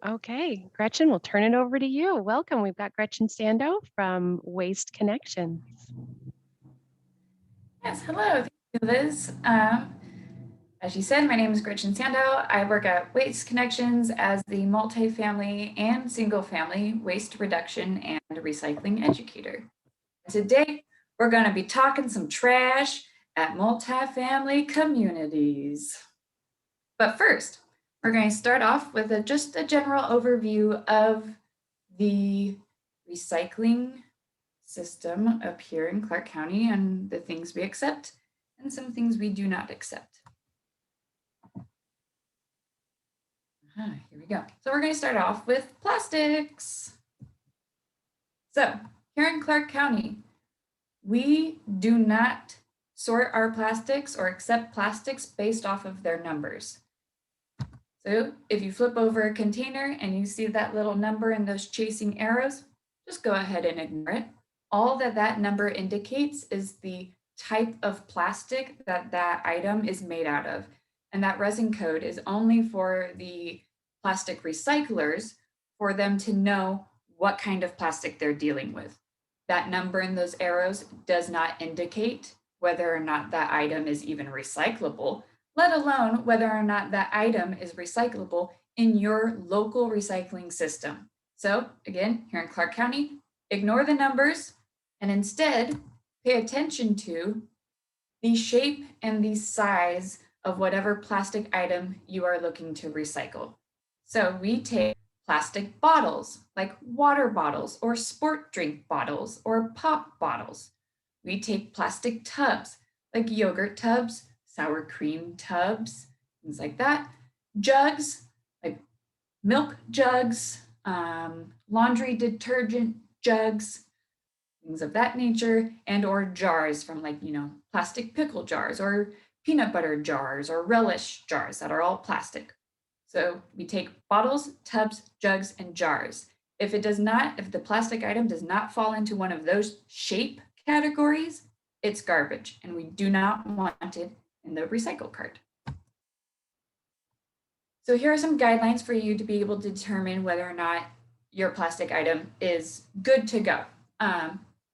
Okay, Gretchen, we'll turn it over to you. Welcome. We've got Gretchen Sandau from Waste Connections. Yes, hello. Thank you, Liz. As you said, my name is Gretchen Sandau. I work at Waste Connections as the multifamily and single family waste reduction and recycling educator. Today, we're going to be talking some trash at multifamily communities. But first, we're going to start off with just a general overview of the recycling system up here in Clark County and the things we accept and some things we do not accept. Here we go. So we're going to start off with plastics. So here in Clark County, we do not sort our plastics or accept plastics based off of their numbers. So if you flip over a container and you see that little number and those chasing arrows, just go ahead and ignore it. All that number indicates is the type of plastic that item is made out of. And that resin code is only for the plastic recyclers for them to know what kind of plastic they're dealing with. That number in those arrows does not indicate whether or not that item is even recyclable, let alone whether or not that item is recyclable in your local recycling system. So again, here in Clark County, ignore the numbers and instead pay attention to the shape and the size of whatever plastic item you are looking to recycle. So we take plastic bottles like water bottles or sport drink bottles or pop bottles. We take plastic tubs like yogurt tubs, sour cream tubs, things like that. Jugs like milk jugs, laundry detergent jugs, things of that nature, and or jars from like, plastic pickle jars or peanut butter jars or relish jars that are all plastic. So we take bottles, tubs, jugs, and jars. If the plastic item does not fall into one of those shape categories, it's garbage and we do not want it in the recycle cart. So here are some guidelines for you to be able to determine whether or not your plastic item is good to go.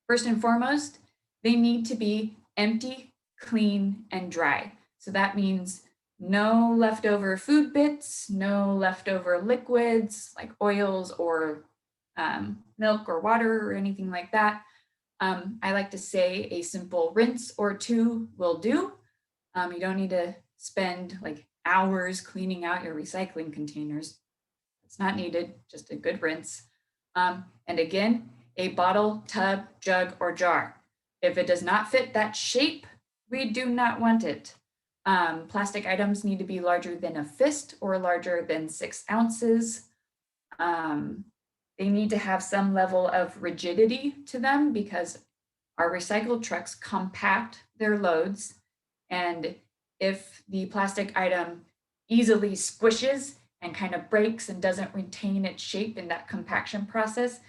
First and foremost, they need to be empty, clean, and dry. So that means no leftover food bits, no leftover liquids like oils or milk or water or anything like that. I like to say a simple rinse or two will do. You don't need to spend like hours cleaning out your recycling containers. It's not needed, just a good rinse. And again, a bottle, tub, jug, or jar. If it does not fit that shape, we do not want it. Plastic items need to be larger than a fist or larger than 6 ounces. They need to have some level of rigidity to them because our recycled trucks compact their loads. And if the plastic item easily squishes and kind of breaks and doesn't retain its shape in that compaction process,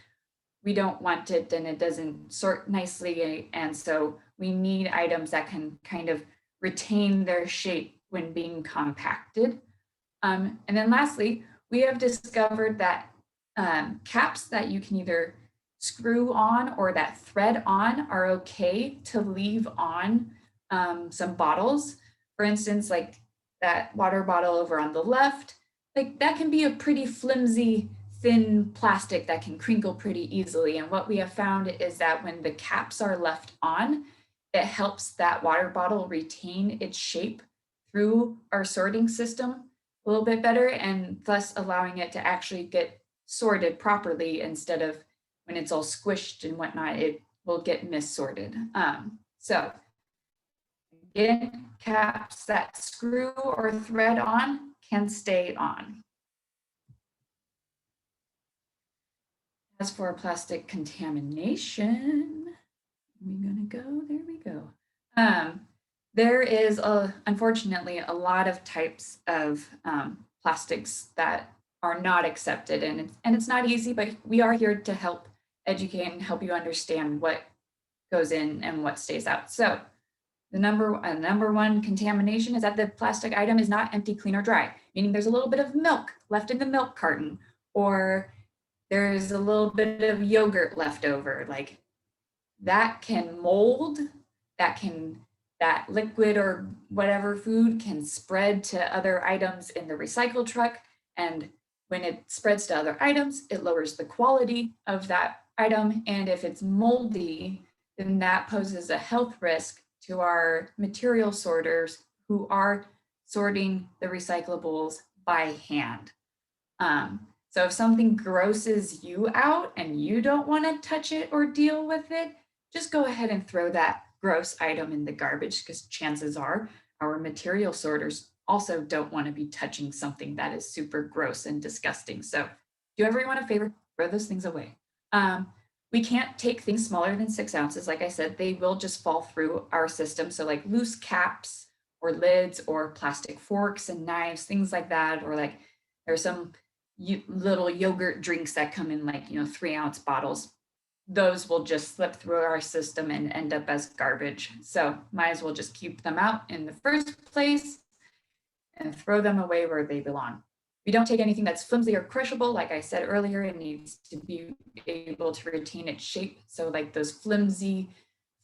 we don't want it and it doesn't sort nicely. And so we need items that can kind of retain their shape when being compacted. And then lastly, we have discovered that caps that you can either screw on or that thread on are okay to leave on some bottles. For instance, like that water bottle over on the left, like that can be a pretty flimsy, thin plastic that can crinkle pretty easily. And what we have found is that when the caps are left on, it helps that water bottle retain its shape through our sorting system a little bit better and thus allowing it to actually get sorted properly instead of when it's all squished and whatnot, it will get missorted. So again, caps that screw or thread on can stay on. As for plastic contamination, we're gonna go, there we go. There is, unfortunately, a lot of types of plastics that are not accepted, and it's not easy, but we are here to help educate and help you understand what goes in and what stays out. So the number one contamination is that the plastic item is not empty, clean, or dry, meaning there's a little bit of milk left in the milk carton, or there's a little bit of yogurt left over, like that can mold, that liquid or whatever food can spread to other items in the recycle truck. And when it spreads to other items, it lowers the quality of that item. And if it's moldy, then that poses a health risk to our material sorters who are sorting the recyclables by hand. So if something grosses you out and you don't want to touch it or deal with it, just go ahead and throw that gross item in the garbage, because chances are our material sorters also don't want to be touching something that is super gross and disgusting. So do everyone a favor, throw those things away. We can't take things smaller than 6 ounces. Like I said, they will just fall through our system. So like loose caps or lids or plastic forks and knives, things like that. Or like there's some little yogurt drinks that come in like, 3-ounce bottles. Those will just slip through our system and end up as garbage. So might as well just keep them out in the first place and throw them away where they belong. We don't take anything that's flimsy or crushable. Like I said earlier, it needs to be able to retain its shape. So like those flimsy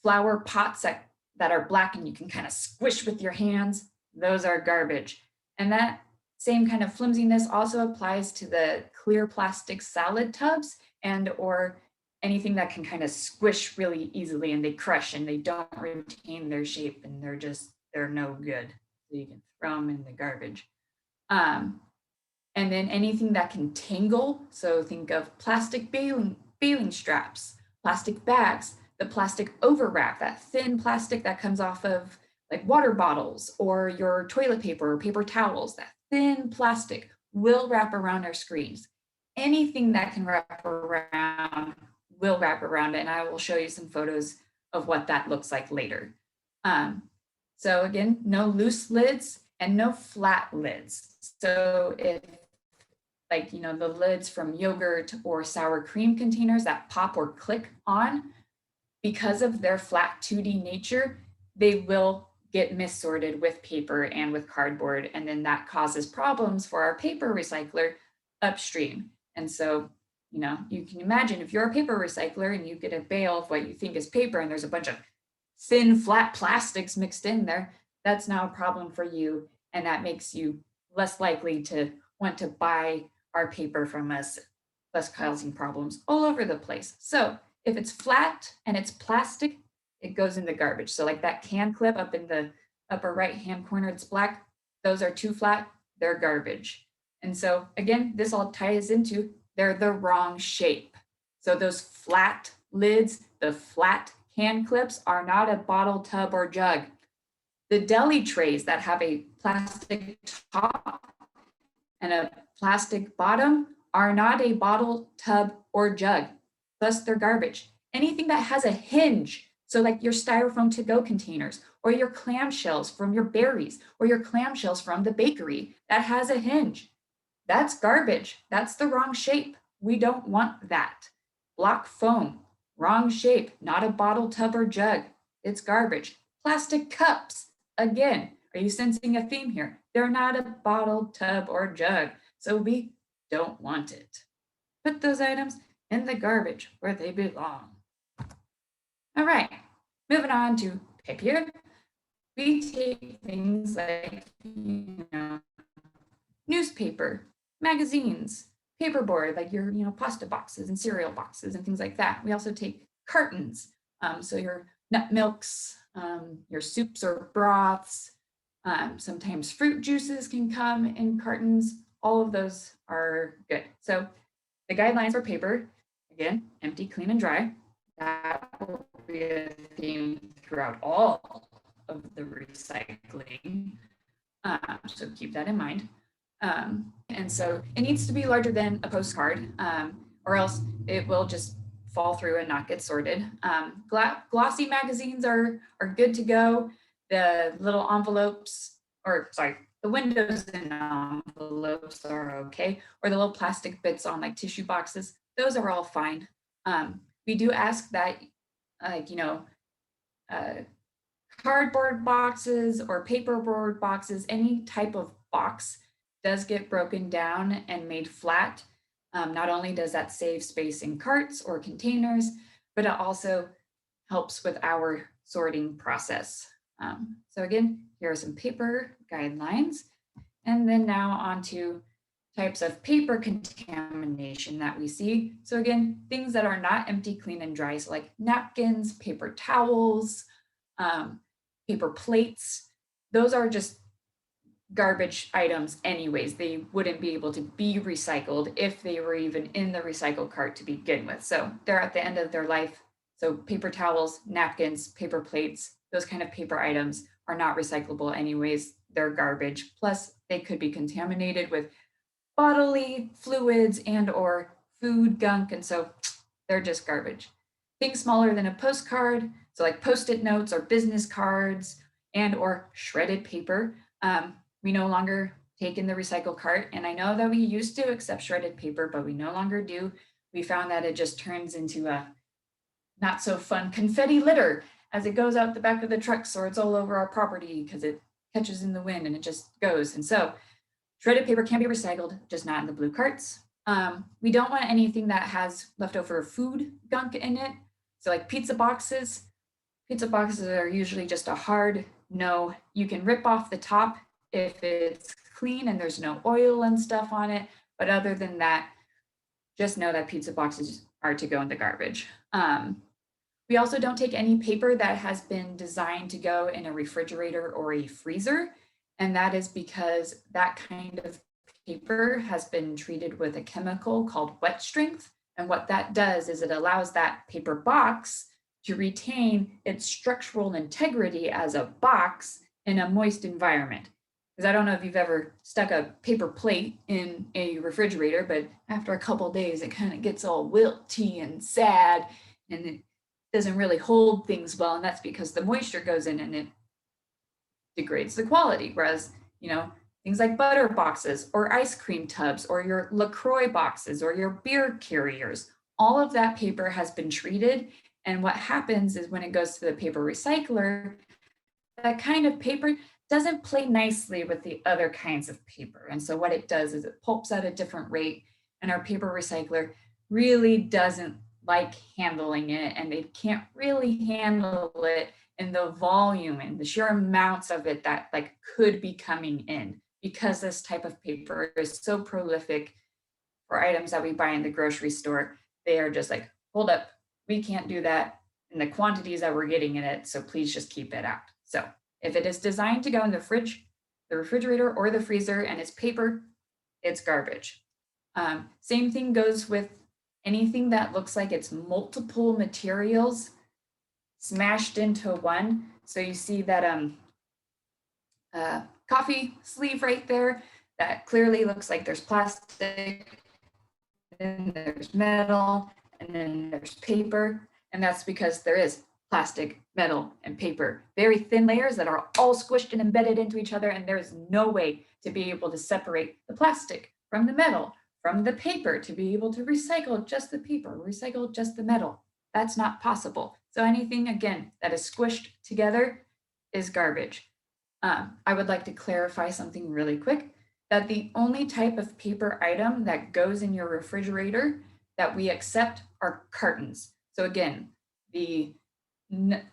flower pots that are black and you can kind of squish with your hands, those are garbage. And that same kind of flimsiness also applies to the clear plastic salad tubs and or anything that can kind of squish really easily and they crush and they don't retain their shape and they're no good. So you can throw them in the garbage. And then anything that can tangle. So think of plastic baling straps, plastic bags, the plastic overwrap, that thin plastic that comes off of like water bottles or your toilet paper or paper towels, that thin plastic will wrap around our screens. Anything that can wrap around will wrap around, and I will show you some photos of what that looks like later. So again, no loose lids and no flat lids. So if like, the lids from yogurt or sour cream containers that pop or click on, because of their flat 2D nature, they will get missorted with paper and with cardboard. And then that causes problems for our paper recycler upstream. And so, you can imagine if you're a paper recycler and you get a bale of what you think is paper and there's a bunch of thin, flat plastics mixed in there, that's now a problem for you. And that makes you less likely to want to buy our paper from us, thus causing problems all over the place. So if it's flat and it's plastic, it goes in the garbage. So like that can clip up in the upper right-hand corner, it's black. Those are too flat, they're garbage. And so again, this all ties into they're the wrong shape. So those flat lids, the flat can clips are not a bottle, tub, or jug. The deli trays that have a plastic top and a plastic bottom are not a bottle, tub, or jug. Thus, they're garbage. Anything that has a hinge, so like your styrofoam to-go containers, or your clamshells from your berries, or your clamshells from the bakery that has a hinge, that's garbage. That's the wrong shape. We don't want that. Block foam, wrong shape, not a bottle, tub, or jug. It's garbage. Plastic cups, again, are you sensing a theme here? They're not a bottle, tub, or jug, so we don't want it. Put those items in the garbage where they belong. All right, moving on to papier. We take things like, newspaper, magazines, paperboard, like your, pasta boxes and cereal boxes and things like that. We also take cartons, so your nut milks, your soups or broths, sometimes fruit juices can come in cartons. All of those are good. So the guidelines for paper, again, empty, clean, and dry. That will be a theme throughout all of the recycling. So keep that in mind. And so it needs to be larger than a postcard, or else it will just fall through and not get sorted. Glossy magazines are good to go. The little envelopes, the windows in envelopes are okay, or the little plastic bits on like tissue boxes, those are all fine. We do ask that, cardboard boxes or paperboard boxes, any type of box does get broken down and made flat. Not only does that save space in carts or containers, but it also helps with our sorting process. So again, here are some paper guidelines. And then now on to types of paper contamination that we see. So again, things that are not empty, clean, and dry, so like napkins, paper towels, paper plates, those are just garbage items anyways. They wouldn't be able to be recycled if they were even in the recycle cart to begin with. So they're at the end of their life. So paper towels, napkins, paper plates, those kind of paper items are not recyclable anyways. They're garbage. Plus they could be contaminated with bodily fluids and or food gunk. And so they're just garbage. Things smaller than a postcard, so like Post-it notes or business cards and or shredded paper, we no longer take in the recycle cart. And I know that we used to accept shredded paper, but we no longer do. We found that it just turns into a not so fun confetti litter as it goes out the back of the trucks or it's all over our property because it catches in the wind and it just goes. And so shredded paper can be recycled, just not in the blue carts. We don't want anything that has leftover food gunk in it. So like pizza boxes are usually just a hard no. You can rip off the top if it's clean and there's no oil and stuff on it. But other than that, just know that pizza boxes are to go in the garbage. We also don't take any paper that has been designed to go in a refrigerator or a freezer. And that is because that kind of paper has been treated with a chemical called wet strength. And what that does is it allows that paper box to retain its structural integrity as a box in a moist environment. Because I don't know if you've ever stuck a paper plate in a refrigerator, but after a couple of days, it kind of gets all wilty and sad and it doesn't really hold things well. And that's because the moisture goes in and it degrades the quality. Whereas, things like butter boxes or ice cream tubs or your LaCroix boxes or your beer carriers, all of that paper has been treated. And what happens is when it goes to the paper recycler, that kind of paper doesn't play nicely with the other kinds of paper. And so what it does is it pulps at a different rate, and our paper recycler really doesn't like handling it, and they can't really handle it in the volume and the sheer amounts of it that like could be coming in, because this type of paper is so prolific for items that we buy in the grocery store. They are just like, hold up, we can't do that in the quantities that we're getting in it, so please just keep it out. So if it is designed to go in the fridge, the refrigerator, or the freezer and it's paper, it's garbage. Same thing goes with anything that looks like it's multiple materials smashed into one. So you see that coffee sleeve right there, that clearly looks like there's plastic, then there's metal, and then there's paper. And that's because there is plastic, metal, and paper, very thin layers that are all squished and embedded into each other. And there's no way to be able to separate the plastic from the metal, from the paper, to be able to recycle just the paper, recycle just the metal. That's not possible. So anything, again, that is squished together is garbage. I would like to clarify something really quick, that the only type of paper item that goes in your refrigerator that we accept are cartons. So again, the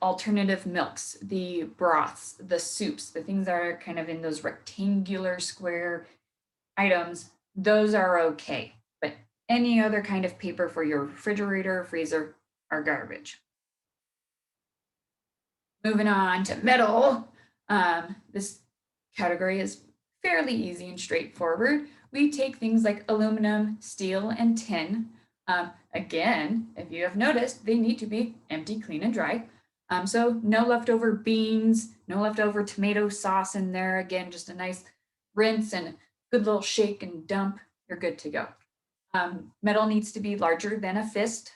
alternative milks, the broths, the soups, the things that are kind of in those rectangular square items, those are okay. But any other kind of paper for your refrigerator or freezer are garbage. Moving on to metal. This category is fairly easy and straightforward. We take things like aluminum, steel, and tin. Again, if you have noticed, they need to be empty, clean, and dry. So no leftover beans, no leftover tomato sauce in there. Again, just a nice rinse and good little shake and dump. You're good to go. Metal needs to be larger than a fist.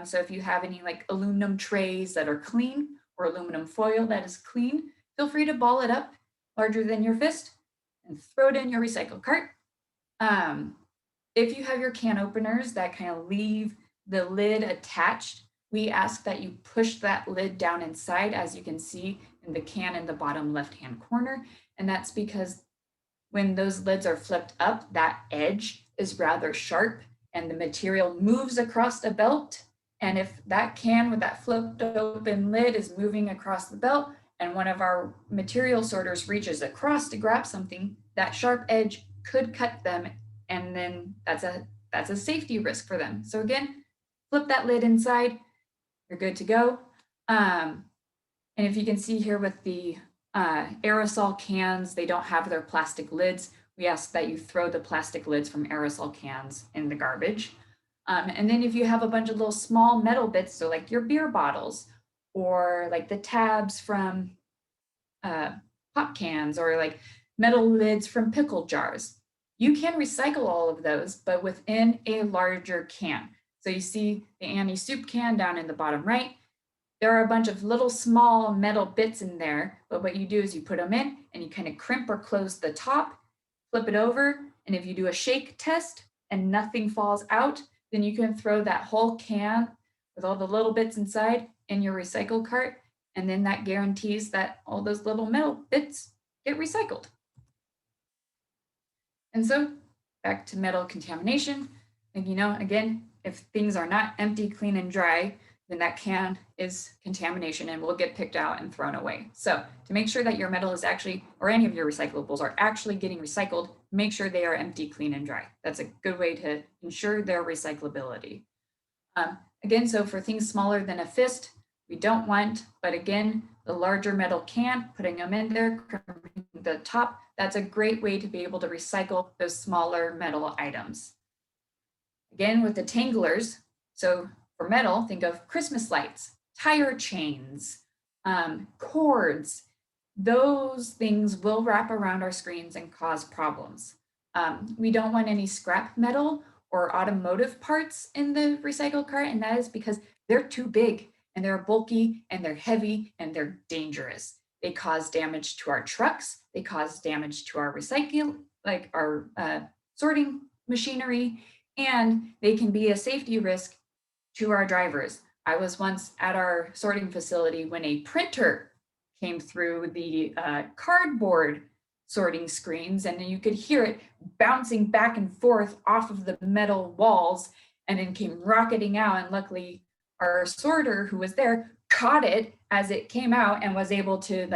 So if you have any like aluminum trays that are clean or aluminum foil that is clean, feel free to ball it up larger than your fist and throw it in your recycle cart. If you have your can openers that kind of leave the lid attached, we ask that you push that lid down inside, as you can see in the can in the bottom left-hand corner. And that's because when those lids are flipped up, that edge is rather sharp and the material moves across the belt. And if that can with that flipped open lid is moving across the belt and one of our material sorters reaches across to grab something, that sharp edge could cut them. And then that's a safety risk for them. So again, flip that lid inside, you're good to go. And if you can see here with the aerosol cans, they don't have their plastic lids. We ask that you throw the plastic lids from aerosol cans in the garbage. And then if you have a bunch of little small metal bits, so like your beer bottles or like the tabs from pop cans or like metal lids from pickle jars, you can recycle all of those, but within a larger can. So you see the Annie soup can down in the bottom right. There are a bunch of little small metal bits in there, but what you do is you put them in and you kind of crimp or close the top, flip it over, and if you do a shake test and nothing falls out, then you can throw that whole can with all the little bits inside in your recycle cart, and then that guarantees that all those little metal bits get recycled. And so back to metal contamination, and again, if things are not empty, clean, and dry, then that can is contamination and will get picked out and thrown away. So to make sure that your metal is actually, or any of your recyclables are actually getting recycled, make sure they are empty, clean, and dry. That's a good way to ensure their recyclability. Again, so for things smaller than a fist, we don't want, but again, the larger metal can, putting them in there, crimping the top, that's a great way to be able to recycle those smaller metal items. Again, with the tanglers, so for metal, think of Christmas lights, tire chains, cords. Those things will wrap around our screens and cause problems. We don't want any scrap metal or automotive parts in the recycle cart, and that is because they're too big and they're bulky and they're heavy and they're dangerous. They cause damage to our trucks. They cause damage to our recycling, like our sorting machinery, and they can be a safety risk to our drivers. I was once at our sorting facility when a printer came through the cardboard sorting screens, and then you could hear it bouncing back and forth off of the metal walls and then came rocketing out. And luckily our sorter who was there caught it as it came out and was able to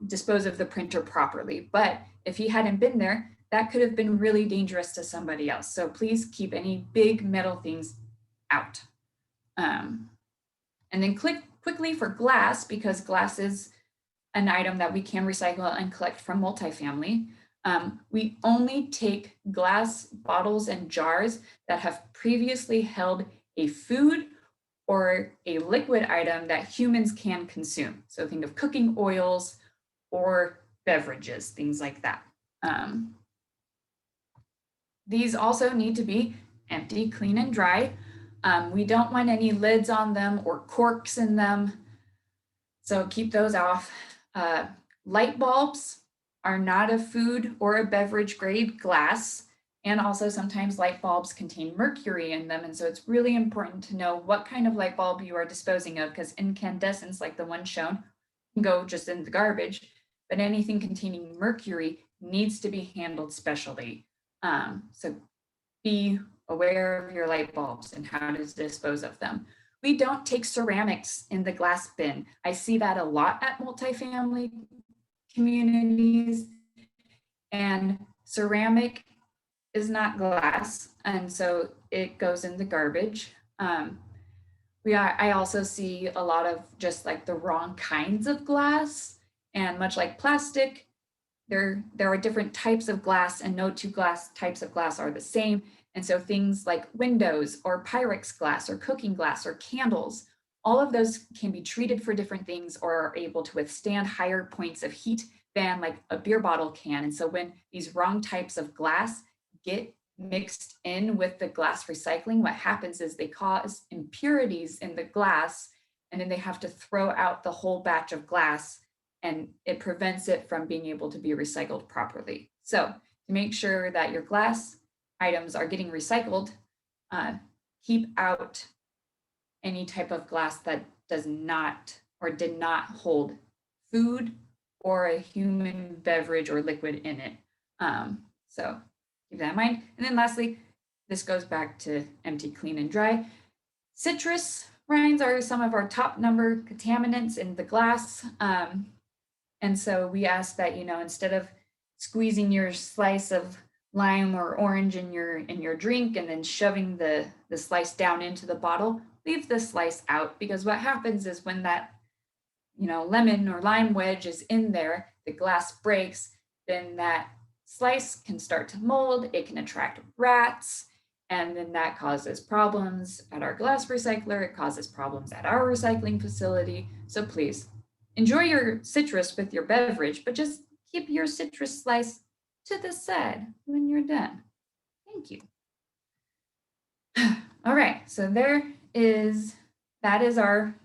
dispose of the printer properly. But if he hadn't been there, that could have been really dangerous to somebody else. So please keep any big metal things out. And then quickly for glass, because glass is an item that we can recycle and collect from multifamily. We only take glass bottles and jars that have previously held a food or a liquid item that humans can consume. So think of cooking oils or beverages, things like that. These also need to be empty, clean, and dry. We don't want any lids on them or corks in them, so keep those off. Light bulbs are not a food or a beverage grade glass, and also sometimes light bulbs contain mercury in them, and so it's really important to know what kind of light bulb you are disposing of, because incandescents like the one shown can go just in the garbage, but anything containing mercury needs to be handled specially. So be aware of your light bulbs and how to dispose of them. We don't take ceramics in the glass bin. I see that a lot at multifamily communities, and ceramic is not glass, and so it goes in the garbage. I also see a lot of just like the wrong kinds of glass, and much like plastic, there are different types of glass, and no two types of glass are the same. And so things like windows or Pyrex glass or cooking glass or candles, all of those can be treated for different things or are able to withstand higher points of heat than like a beer bottle can. And so when these wrong types of glass get mixed in with the glass recycling, what happens is they cause impurities in the glass, and then they have to throw out the whole batch of glass, and it prevents it from being able to be recycled properly. So to make sure that your glass items are getting recycled, keep out any type of glass that does not or did not hold food or a human beverage or liquid in it. So keep that in mind. And then lastly, this goes back to empty, clean, and dry. Citrus rinds are some of our top number contaminants in the glass. And so we ask that, instead of squeezing your slice of lime or orange in your drink and then shoving the slice down into the bottle, leave the slice out, because what happens is when that lemon or lime wedge is in there, the glass breaks, then that slice can start to mold, it can attract rats, and then that causes problems at our glass recycler, it causes problems at our recycling facility. So please enjoy your citrus with your beverage, but just keep your citrus slice to the side when you're done. Thank you. All right, so that is our,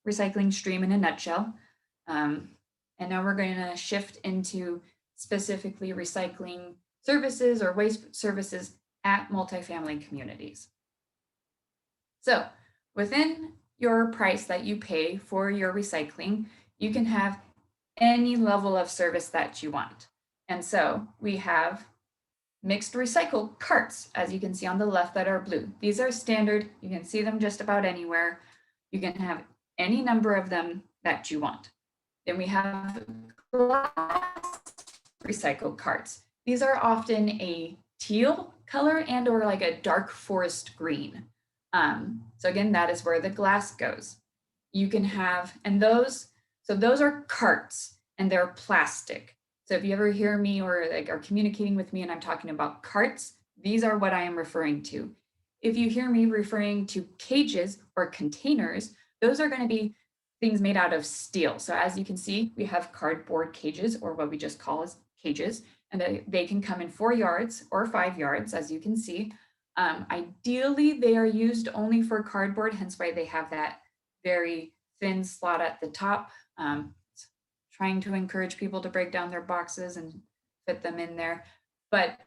recycling stream in a nutshell. And now we're going to shift into specifically recycling services or waste services at multifamily communities. So within your price that you pay for your recycling, you can have any level of service that you want. And so we have mixed recycle carts, as you can see on the left, that are blue. These are standard. You can see them just about anywhere. You can have any number of them that you want. Then we have glass recycled carts. These are often a teal color and or like a dark forest green. So again, that is where the glass goes. You can have, and those are carts and they're plastic. So if you ever hear me or like are communicating with me and I'm talking about carts, these are what I am referring to. If you hear me referring to cages or containers, those are going to be things made out of steel. So as you can see, we have cardboard cages, or what we just call as cages, and they can come in 4 yards or 5 yards, as you can see. Ideally, they are used only for cardboard, hence why they have that very thin slot at the top. Trying to encourage people to break down their boxes and fit them in there. But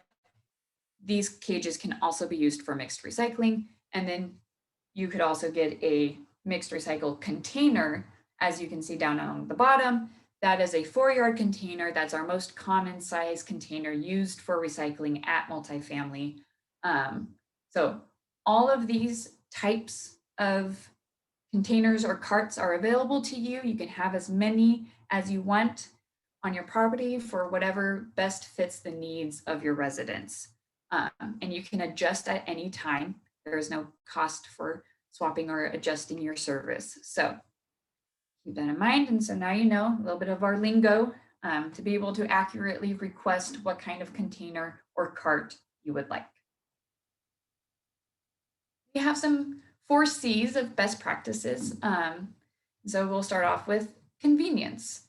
these cages can also be used for mixed recycling. And then you could also get a mixed recycle container, as you can see down on the bottom. That is a 4-yard container. That's our most common size container used for recycling at multifamily. So all of these types of containers or carts are available to you. You can have as many as you want on your property for whatever best fits the needs of your residents. And you can adjust at any time. There is no cost for swapping or adjusting your service. So keep that in mind. And so now you know a little bit of our lingo to be able to accurately request what kind of container or cart you would like. We have some 4 C's of best practices. So we'll start off with convenience.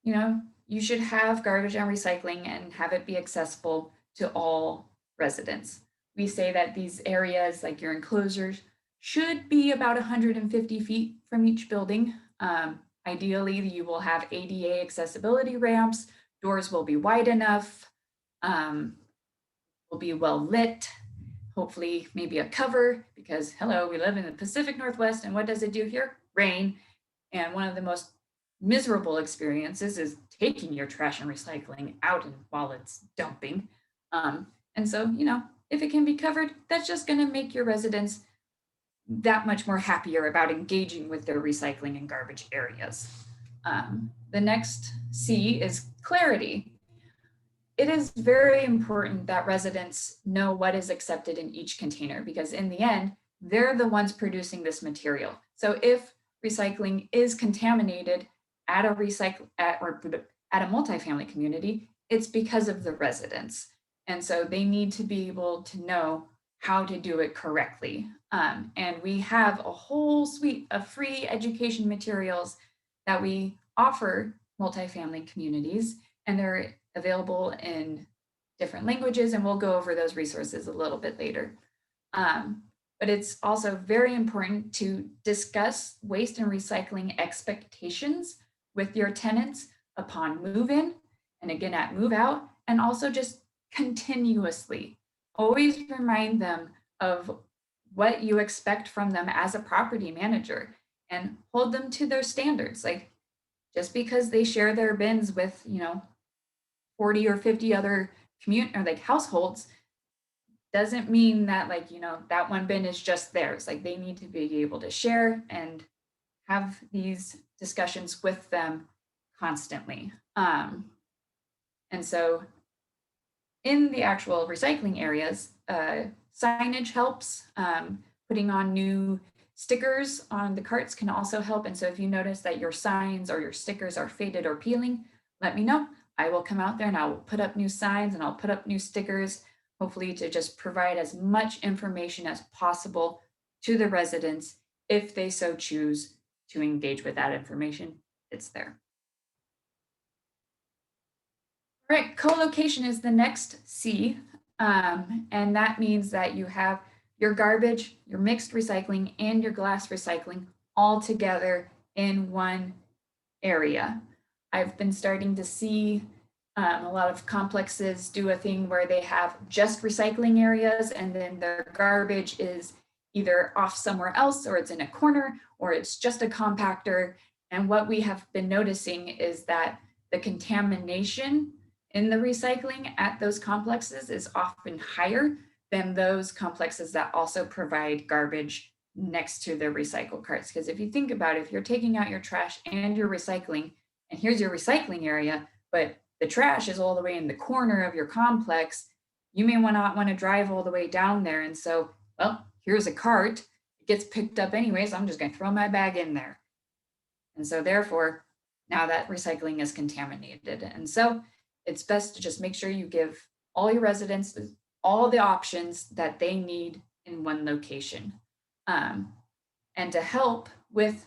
You should have garbage and recycling and have it be accessible to all residents. We say that these areas, like your enclosures, should be about 150 feet from each building. Ideally, you will have ADA accessibility ramps, doors will be wide enough, will be well lit, hopefully maybe a cover, because hello, we live in the Pacific Northwest, and what does it do here? Rain. And one of the most miserable experiences is taking your trash and recycling out and while it's dumping. And so, if it can be covered, that's just going to make your residents that much more happier about engaging with their recycling and garbage areas. The next C is clarity. It is very important that residents know what is accepted in each container, because in the end, they're the ones producing this material. So if recycling is contaminated at a multifamily community, it's because of the residents. And so they need to be able to know how to do it correctly. And we have a whole suite of free education materials that we offer multifamily communities, and they're available in different languages, and we'll go over those resources a little bit later. But it's also very important to discuss waste and recycling expectations with your tenants upon move-in, and again at move-out, and also just continuously. Always remind them of what you expect from them as a property manager and hold them to their standards. Like, just because they share their bins with, 40 or 50 other households, doesn't mean that like, that one bin is just theirs. Like they need to be able to share and have these discussions with them constantly. And so in the actual recycling areas, signage helps. Putting on new stickers on the carts can also help. And so if you notice that your signs or your stickers are faded or peeling, let me know. I will come out there and I will put up new signs and I'll put up new stickers, hopefully to just provide as much information as possible to the residents if they so choose to engage with that information. It's there. All right, co-location is the next C, and that means that you have your garbage, your mixed recycling, and your glass recycling all together in one area. I've been starting to see a lot of complexes do a thing where they have just recycling areas and then their garbage is either off somewhere else or it's in a corner or it's just a compactor. And what we have been noticing is that the contamination in the recycling at those complexes is often higher than those complexes that also provide garbage next to their recycle carts. Because if you think about it, if you're taking out your trash and your recycling, and here's your recycling area, but the trash is all the way in the corner of your complex, you may not want to drive all the way down there. And so, well, here's a cart, it gets picked up anyways, I'm just going to throw my bag in there. And so therefore, now that recycling is contaminated. And so it's best to just make sure you give all your residents all the options that they need in one location. And to help with,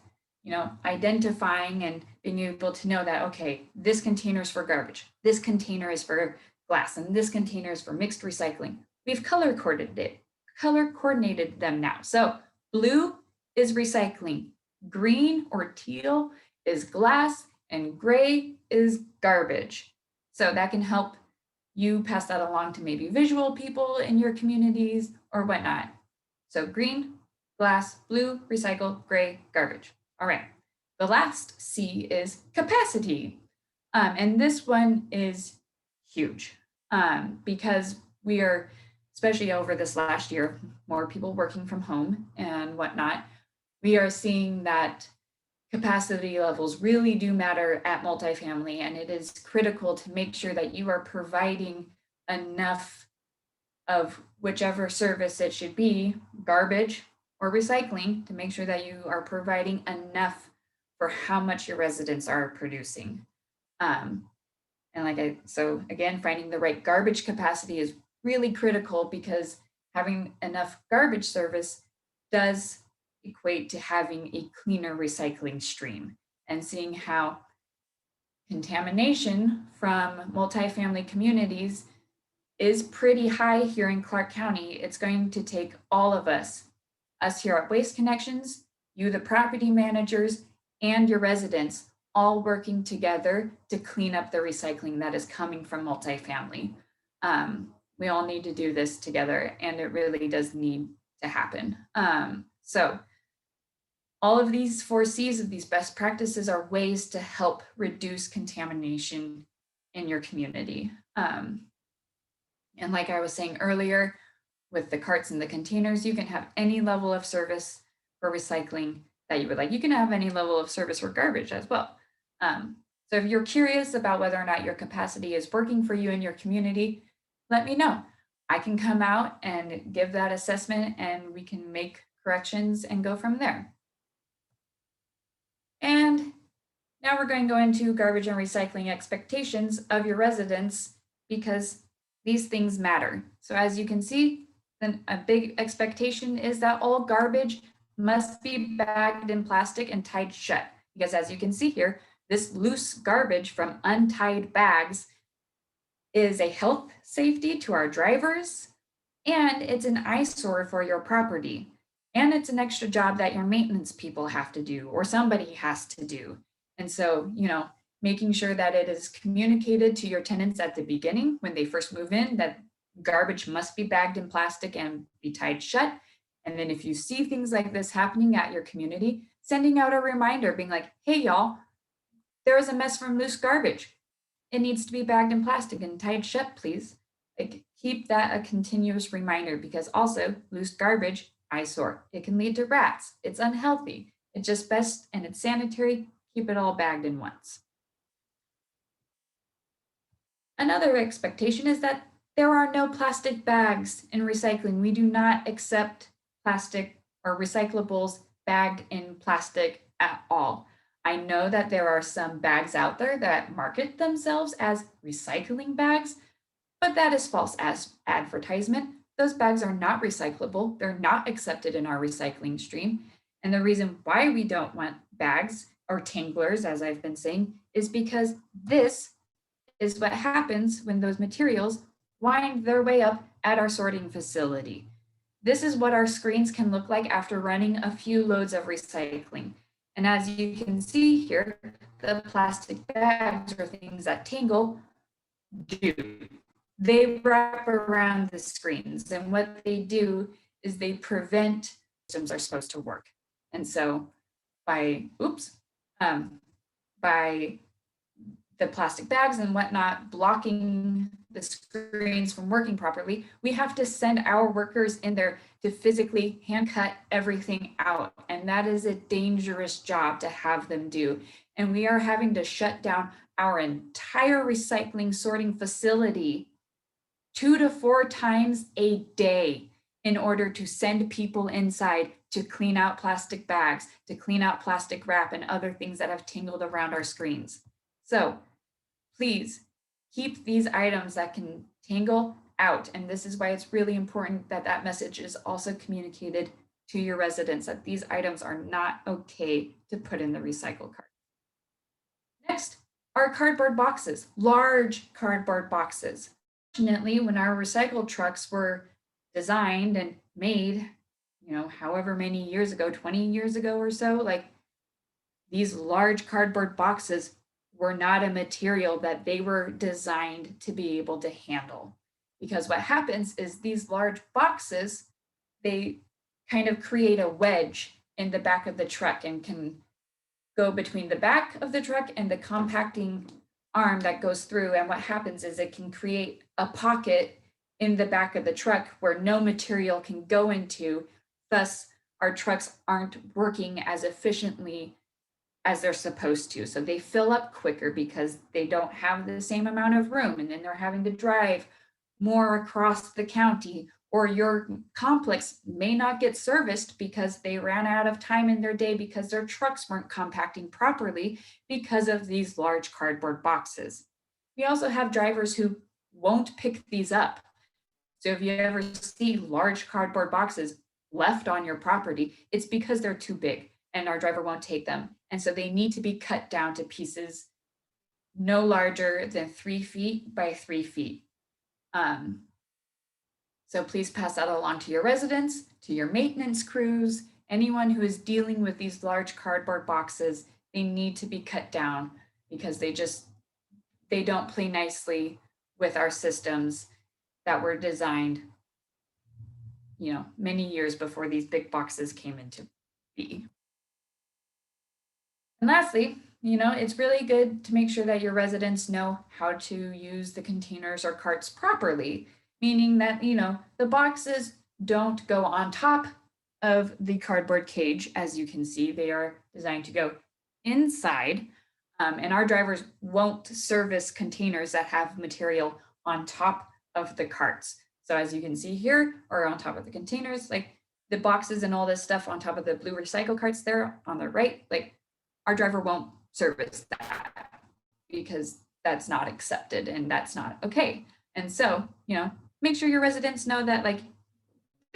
identifying and being able to know that, okay, this container is for garbage, this container is for glass, and this container is for mixed recycling. We've color coordinated them now. So blue is recycling, green or teal is glass, and gray is garbage. So that can help you pass that along to maybe visual people in your communities or whatnot. So green, glass, blue, recycle, gray, garbage. All right. The last C is capacity. And this one is huge because we are, especially over this last year, more people working from home and whatnot, we are seeing that capacity levels really do matter at multifamily, and it is critical to make sure that you are providing enough of whichever service it should be, garbage or recycling, to make sure that you are providing enough for how much your residents are producing. So again, finding the right garbage capacity is really critical because having enough garbage service does equate to having a cleaner recycling stream, and seeing how contamination from multifamily communities is pretty high here in Clark County. It's going to take all of us here at Waste Connections, you, the property managers, and your residents all working together to clean up the recycling that is coming from multifamily. We all need to do this together, and it really does need to happen. So all of these 4 C's of these best practices are ways to help reduce contamination in your community. And like I was saying earlier, with the carts and the containers, you can have any level of service for recycling that you would like. You can have any level of service for garbage as well. So if you're curious about whether or not your capacity is working for you in your community, let me know. I can come out and give that assessment and we can make corrections and go from there. And now we're going to go into garbage and recycling expectations of your residents because these things matter. So as you can see, then a big expectation is that all garbage must be bagged in plastic and tied shut. Because as you can see here, this loose garbage from untied bags is a health safety to our drivers, and it's an eyesore for your property. And it's an extra job that your maintenance people have to do or somebody has to do. And so, making sure that it is communicated to your tenants at the beginning when they first move in that garbage must be bagged in plastic and be tied shut. And then if you see things like this happening at your community, sending out a reminder being like, hey, y'all, there is a mess from loose garbage. It needs to be bagged in plastic and tied shut, please. Like, keep that a continuous reminder, because also loose garbage, eyesore. It can lead to rats. It's unhealthy. It's just best and it's sanitary. Keep it all bagged in once. Another expectation is that there are no plastic bags in recycling. We do not accept plastic or recyclables bagged in plastic at all. I know that there are some bags out there that market themselves as recycling bags, but that is false as advertisement. Those bags are not recyclable. They're not accepted in our recycling stream. And the reason why we don't want bags or tanglers, as I've been saying, is because this is what happens when those materials wind their way up at our sorting facility. This is what our screens can look like after running a few loads of recycling. And as you can see here, the plastic bags or things that tangle do. They wrap around the screens, and what they do is they prevent systems are supposed to work. And so by the plastic bags and whatnot blocking the screens from working properly, we have to send our workers in there to physically hand cut everything out. And that is a dangerous job to have them do. And we are having to shut down our entire recycling sorting facility 2 to 4 times a day in order to send people inside to clean out plastic bags, to clean out plastic wrap and other things that have tangled around our screens. So please keep these items that can tangle out. And this is why it's really important that that message is also communicated to your residents, that these items are not okay to put in the recycle cart. Next are cardboard boxes, large cardboard boxes. Fortunately, when our recycle trucks were designed and made, however many years ago, 20 years ago or so, like these large cardboard boxes were not a material that they were designed to be able to handle. Because what happens is these large boxes, they kind of create a wedge in the back of the truck and can go between the back of the truck and the compacting arm that goes through. And what happens is it can create a pocket in the back of the truck where no material can go into. Thus, our trucks aren't working as efficiently as they're supposed to. So they fill up quicker because they don't have the same amount of room. And then they're having to drive more across the county, or your complex may not get serviced because they ran out of time in their day because their trucks weren't compacting properly because of these large cardboard boxes. We also have drivers who won't pick these up. So if you ever see large cardboard boxes left on your property, it's because they're too big and our driver won't take them. And so they need to be cut down to pieces no larger than 3 feet by 3 feet. So please pass that along to your residents, to your maintenance crews, anyone who is dealing with these large cardboard boxes. They need to be cut down because they don't play nicely with our systems that were designed, many years before these big boxes came into being. And lastly, it's really good to make sure that your residents know how to use the containers or carts properly, meaning that, the boxes don't go on top of the cardboard cage. As you can see, they are designed to go inside, and our drivers won't service containers that have material on top of the carts. So as you can see here, or on top of the containers, like the boxes and all this stuff on top of the blue recycle carts there on the right, like our driver won't service that because that's not accepted and that's not okay. And so, make sure your residents know that like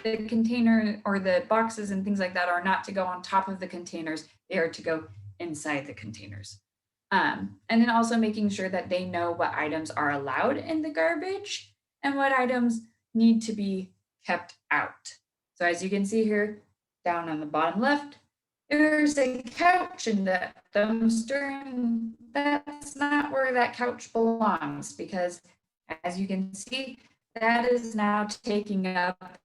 the container or the boxes and things like that are not to go on top of the containers. They are to go inside the containers. And then also making sure that they know what items are allowed in the garbage and what items need to be kept out. So as you can see here, down on the bottom left, there's a couch in the dumpster, and that's not where that couch belongs, because as you can see, that is now taking up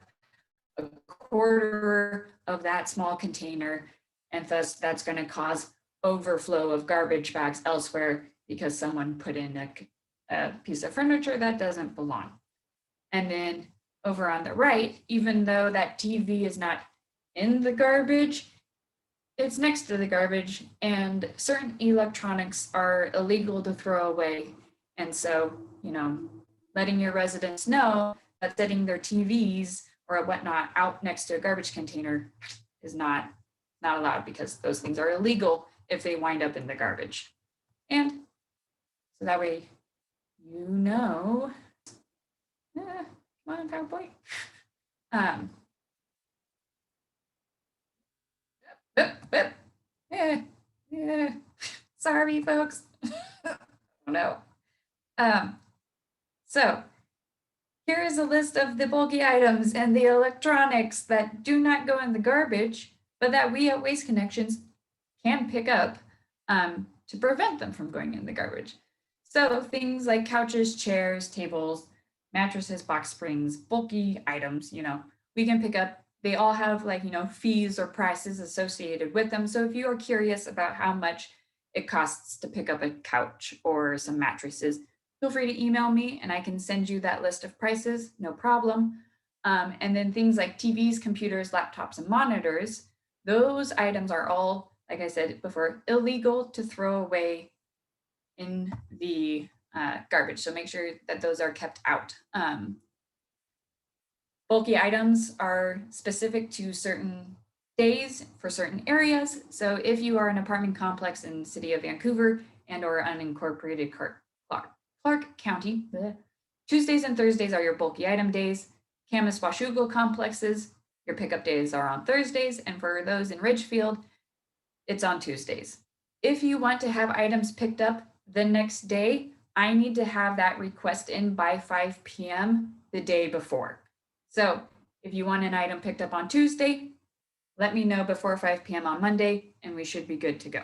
a quarter of that small container, and thus that's going to cause overflow of garbage bags elsewhere because someone put in a piece of furniture that doesn't belong. And then over on the right, even though that TV is not in the garbage, it's next to the garbage, and certain electronics are illegal to throw away. And so, letting your residents know that setting their TVs or whatnot out next to a garbage container is not allowed, because those things are illegal if they wind up in the garbage. And so that way, come on, PowerPoint. Sorry, folks. No. So here is a list of the bulky items and the electronics that do not go in the garbage, but that we at Waste Connections can pick up to prevent them from going in the garbage. So things like couches, chairs, tables, mattresses, box springs, bulky items, we can pick up. They all have fees or prices associated with them. So if you are curious about how much it costs to pick up a couch or some mattresses, feel free to email me and I can send you that list of prices, no problem. And then things like TVs, computers, laptops, and monitors, those items are all, like I said before, illegal to throw away in the garbage. So make sure that those are kept out. Bulky items are specific to certain days for certain areas. So if you are an apartment complex in the city of Vancouver and or unincorporated Clark County, Tuesdays and Thursdays are your bulky item days. Camas Washougal complexes, your pickup days are on Thursdays, and for those in Ridgefield, it's on Tuesdays. If you want to have items picked up the next day, I need to have that request in by 5 p.m. the day before. So if you want an item picked up on Tuesday, let me know before 5 p.m. on Monday, and we should be good to go.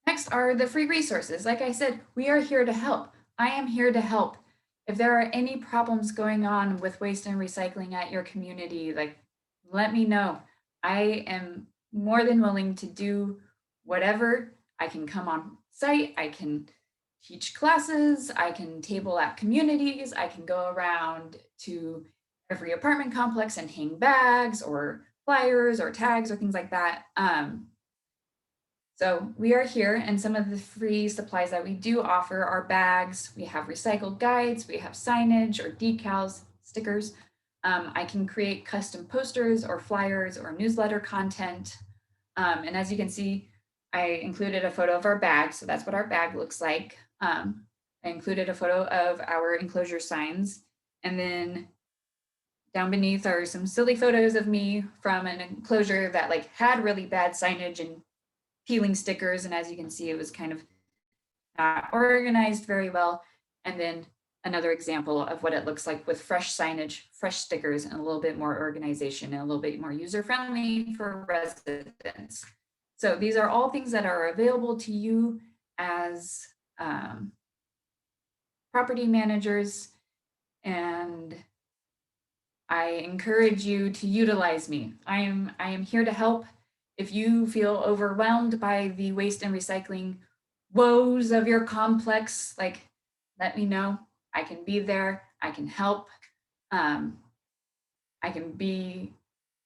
Next are the free resources. Like I said, we are here to help. I am here to help. If there are any problems going on with waste and recycling at your community, let me know. I am more than willing to do whatever. I can come on site, I can teach classes, I can table at communities, I can go around to every apartment complex and hang bags or flyers or tags or things like that. So we are here, and some of the free supplies that we do offer are bags. We have recycled guides, we have signage or decals, stickers. I can create custom posters or flyers or newsletter content. And as you can see, I included a photo of our bag. So that's what our bag looks like. I included a photo of our enclosure signs. And then down beneath are some silly photos of me from an enclosure that had really bad signage and peeling stickers. And as you can see, it was kind of not organized very well. And then another example of what it looks like with fresh signage, fresh stickers, and a little bit more organization and a little bit more user-friendly for residents. So these are all things that are available to you as property managers, and I encourage you to utilize me. I am here to help. If you feel overwhelmed by the waste and recycling woes of your complex, let me know. I can be there. I can help. I can be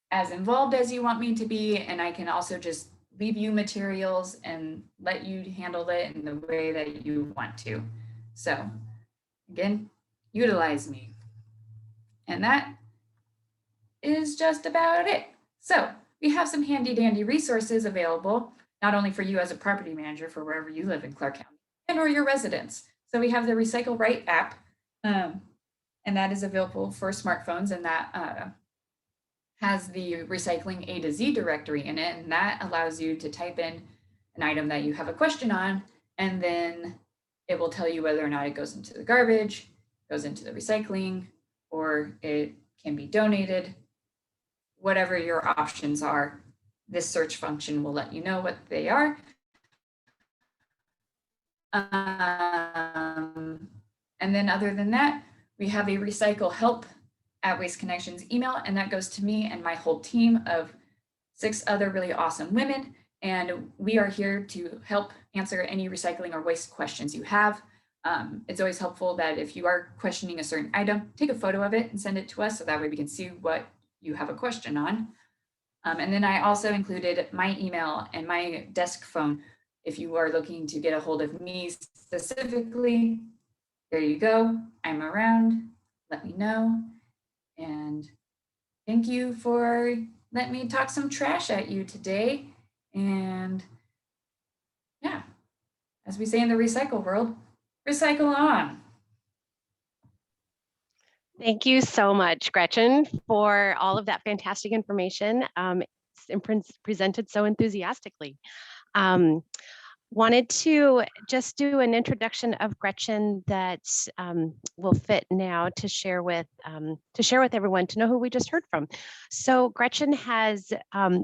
as involved as you want me to be, and I can also just leave you materials and let you handle it in the way that you want to. So again, utilize me. And that is just about it. So we have some handy dandy resources available, not only for you as a property manager for wherever you live in Clark County and or your residents. So we have the Recycle Right app, and that is available for smartphones, and that has the recycling A to Z directory in it, and that allows you to type in an item that you have a question on, and then it will tell you whether or not it goes into the garbage, goes into the recycling, or it can be donated. Whatever your options are, this search function will let you know what they are. And then other than that, we have a recycle help at Waste Connections email, and that goes to me and my whole team of 6 other really awesome women. And we are here to help answer any recycling or waste questions you have. It's always helpful that if you are questioning a certain item, take a photo of it and send it to us so that way we can see what you have a question on. And then I also included my email and my desk phone. If you are looking to get a hold of me specifically, there you go. I'm around. Let me know. And thank you for letting me talk some trash at you today. And yeah, as we say in the recycle world, recycle on. Thank you so much, Gretchen, for all of that fantastic information presented so enthusiastically. Um, Wanted to just do an introduction of Gretchen that will fit now to share with everyone to know who we just heard from. So Gretchen has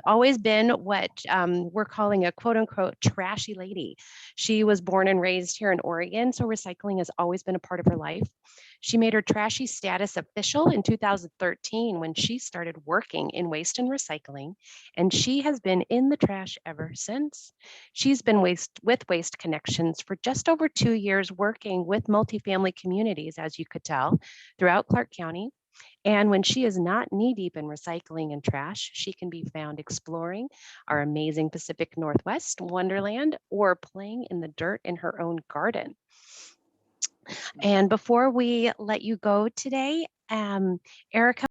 always been what we're calling a quote unquote trashy lady. She was born and raised here in Oregon, so recycling has always been a part of her life. She made her trashy status official in 2013 when she started working in waste and recycling, and she has been in the trash ever since. She's been with Waste Connections for just over 2 years, working with multifamily communities, as you could tell, throughout Clark County. And when she is not knee-deep in recycling and trash, she can be found exploring our amazing Pacific Northwest wonderland or playing in the dirt in her own garden. And before we let you go today, Erica